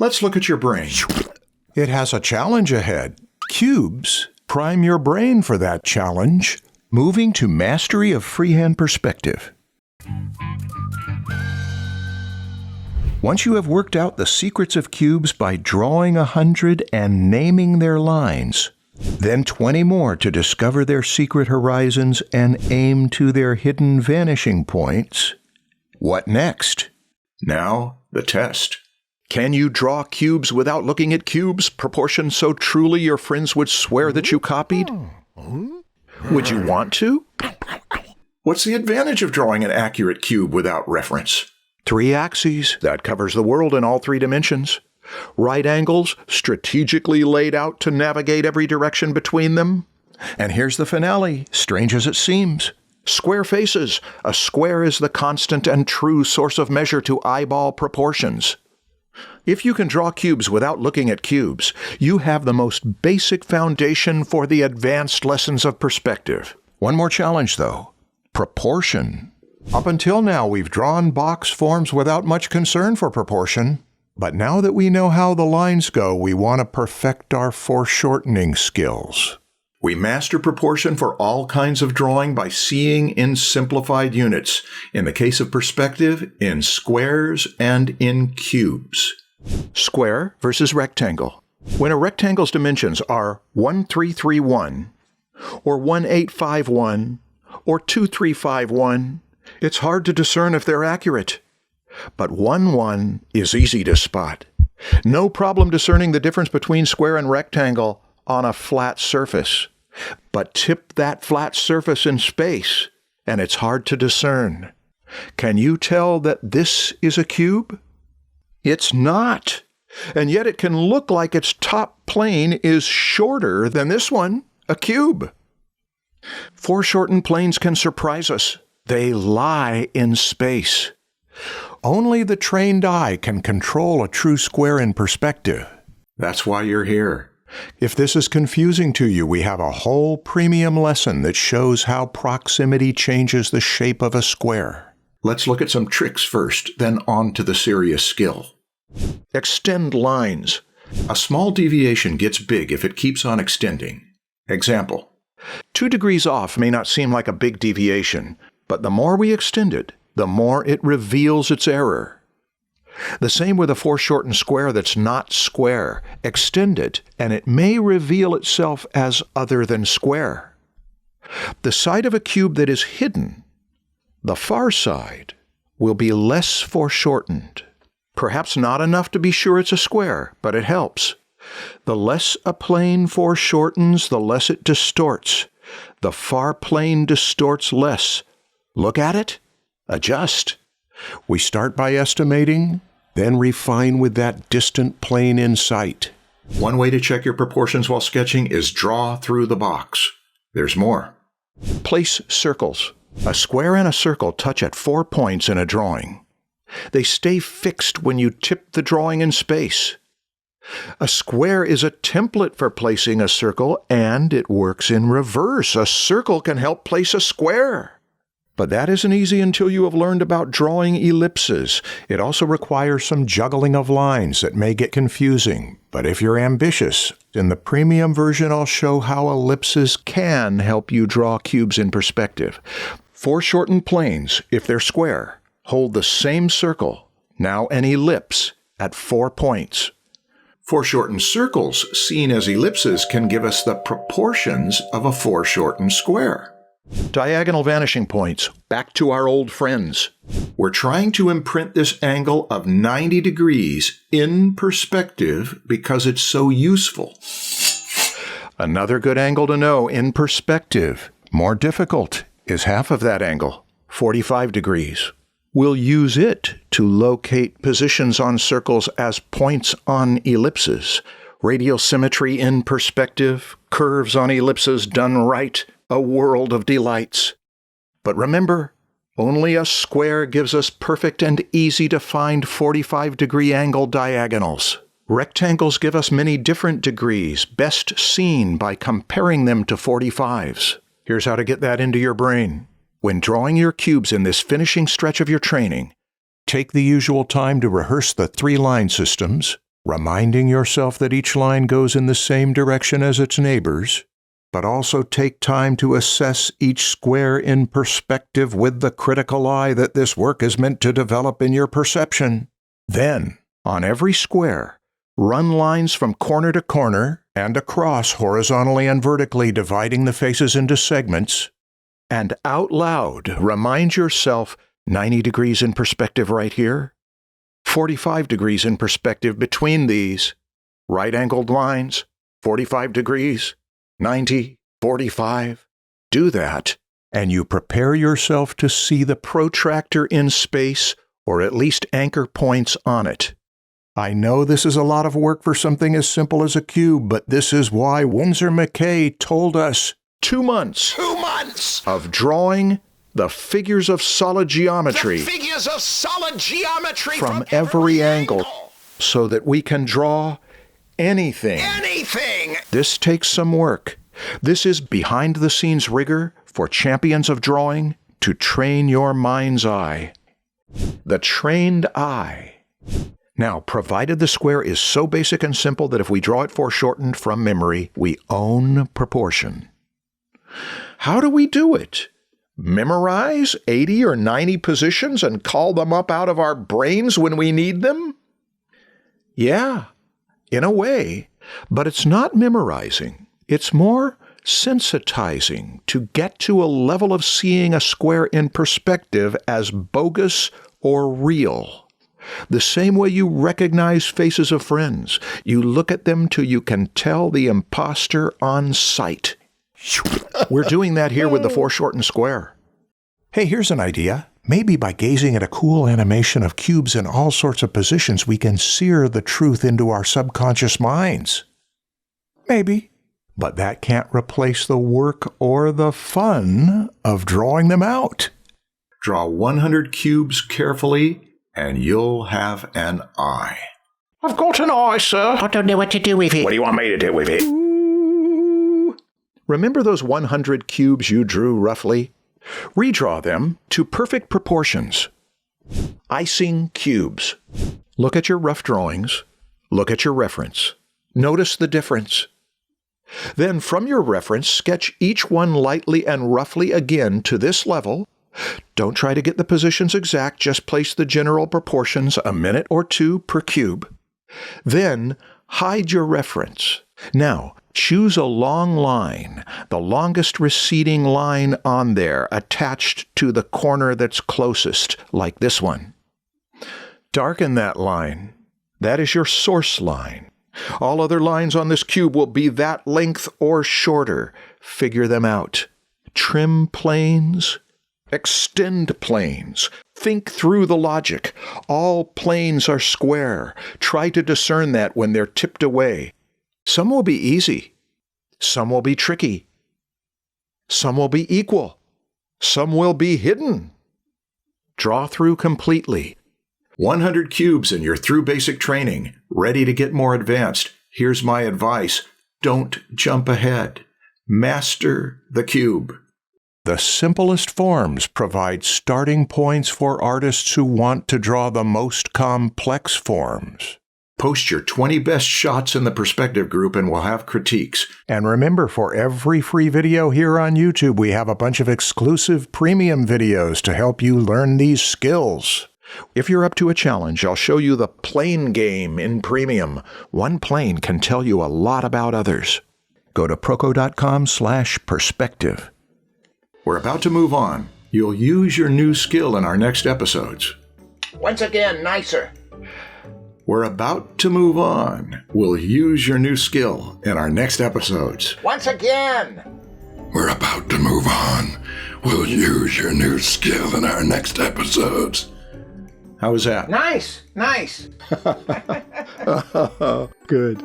Let's look at your brain. It has a challenge ahead. Cubes prime your brain for that challenge. Moving to mastery of freehand perspective. Once you have worked out the secrets of cubes by drawing 100 and naming their lines, then 20 more to discover their secret horizons and aim to their hidden vanishing points, what next? Now, the test. Can you draw cubes without looking at cubes, proportions so truly your friends would swear that you copied? Would you want to? What's the advantage of drawing an accurate cube without reference? 3 axes, that covers the world in all 3 dimensions. Right angles, strategically laid out to navigate every direction between them. And here's the finale, strange as it seems. Square faces. A square is the constant and true source of measure to eyeball proportions. If you can draw cubes without looking at cubes, you have the most basic foundation for the advanced lessons of perspective. One more challenge, though. Proportion. Up until now, we've drawn box forms without much concern for proportion. But now that we know how the lines go, we want to perfect our foreshortening skills. We master proportion for all kinds of drawing by seeing in simplified units. In the case of perspective, in squares and in cubes. Square versus rectangle. When a rectangle's dimensions are 1331, or 1851, or 2351, it's hard to discern if they're accurate. But 1-1 is easy to spot. No problem discerning the difference between square and rectangle on a flat surface. But tip that flat surface in space, and it's hard to discern. Can you tell that this is a cube? It's not. And yet it can look like its top plane is shorter than this one, a cube. Foreshortened planes can surprise us. They lie in space. Only the trained eye can control a true square in perspective. That's why you're here. If this is confusing to you, we have a whole premium lesson that shows how proximity changes the shape of a square. Let's look at some tricks first, then on to the serious skill. Extend lines. A small deviation gets big if it keeps on extending. Example. 2 degrees off may not seem like a big deviation, but the more we extend it, the more it reveals its error. The same with a foreshortened square that's not square. Extend it, and it may reveal itself as other than square. The side of a cube that is hidden, the far side, will be less foreshortened. Perhaps not enough to be sure it's a square, but it helps. The less a plane foreshortens, the less it distorts. The far plane distorts less. Look at it. Adjust. We start by estimating, then refine with that distant plane in sight. One way to check your proportions while sketching is draw through the box. There's more. Place circles. A square and a circle touch at 4 points in a drawing. They stay fixed when you tip the drawing in space. A square is a template for placing a circle, and it works in reverse. A circle can help place a square. But that isn't easy until you have learned about drawing ellipses. It also requires some juggling of lines that may get confusing. But if you're ambitious, in the premium version I'll show how ellipses can help you draw cubes in perspective. Foreshortened planes, if they're square, hold the same circle, now an ellipse, at 4 points. Foreshortened circles, seen as ellipses, can give us the proportions of a foreshortened square. Diagonal vanishing points, back to our old friends. We're trying to imprint this angle of 90 degrees in perspective because it's so useful. Another good angle to know in perspective, more difficult, is half of that angle, 45 degrees. We'll use it to locate positions on circles as points on ellipses. Radial symmetry in perspective, curves on ellipses done right, a world of delights. But remember, only a square gives us perfect and easy to find 45-degree angle diagonals. Rectangles give us many different degrees, best seen by comparing them to 45s. Here's how to get that into your brain. When drawing your cubes in this finishing stretch of your training, take the usual time to rehearse the 3 line systems, reminding yourself that each line goes in the same direction as its neighbors, but also take time to assess each square in perspective with the critical eye that this work is meant to develop in your perception. Then, on every square, run lines from corner to corner and across horizontally and vertically, dividing the faces into segments, and out loud remind yourself 90 degrees in perspective right here, 45 degrees in perspective between these, right-angled lines, 45 degrees, 90, 45. Do that, and you prepare yourself to see the protractor in space, or at least anchor points on it. I know this is a lot of work for something as simple as a cube, but this is why Winsor McCay told us 2 months. 2 months Of drawing the figures of solid geometry. The figures of solid geometry From every angle, so that we can draw anything. Anything! This takes some work. This is behind-the-scenes rigor for champions of drawing to train your mind's eye. The trained eye. Now, provided the square is so basic and simple that if we draw it foreshortened from memory, we own proportion. How do we do it? Memorize 80 or 90 positions and call them up out of our brains when we need them? Yeah, in a way, but it's not memorizing. It's more sensitizing to get to a level of seeing a square in perspective as bogus or real. The same way you recognize faces of friends. You look at them till you can tell the imposter on sight. We're doing that here with the foreshortened square. Hey, here's an idea. Maybe by gazing at a cool animation of cubes in all sorts of positions, we can sear the truth into our subconscious minds. Maybe. But that can't replace the work or the fun of drawing them out. Draw 100 cubes carefully, and you'll have an eye. I've got an eye, sir. I don't know what to do with it. What do you want me to do with it? Ooh. Remember those 100 cubes you drew roughly? Redraw them to perfect proportions. Icing cubes. Look at your rough drawings. Look at your reference. Notice the difference. Then from your reference, sketch each one lightly and roughly again to this level. Don't try to get the positions exact, just place the general proportions a minute or two per cube. Then hide your reference. Now, choose a long line, the longest receding line on there, attached to the corner that's closest, like this one. Darken that line. That is your source line. All other lines on this cube will be that length or shorter. Figure them out. Trim planes. Extend planes. Think through the logic. All planes are square. Try to discern that when they're tipped away. Some will be easy. Some will be tricky. Some will be equal. Some will be hidden. Draw through completely. 100 cubes and you're through basic training, ready to get more advanced. Here's my advice. Don't jump ahead. Master the cube. The simplest forms provide starting points for artists who want to draw the most complex forms. Post your 20 best shots in the perspective group and we'll have critiques. And remember, for every free video here on YouTube, we have a bunch of exclusive premium videos to help you learn these skills. If you're up to a challenge, I'll show you the plane game in premium. One plane can tell you a lot about others. Go to proko.com/perspective. We're about to move on. You'll use your new skill in our next episodes. Once again, nicer. We're about to move on. We'll use your new skill in our next episodes. Once again. We're about to move on. We'll use your new skill in our next episodes. How was that? Nice. Good.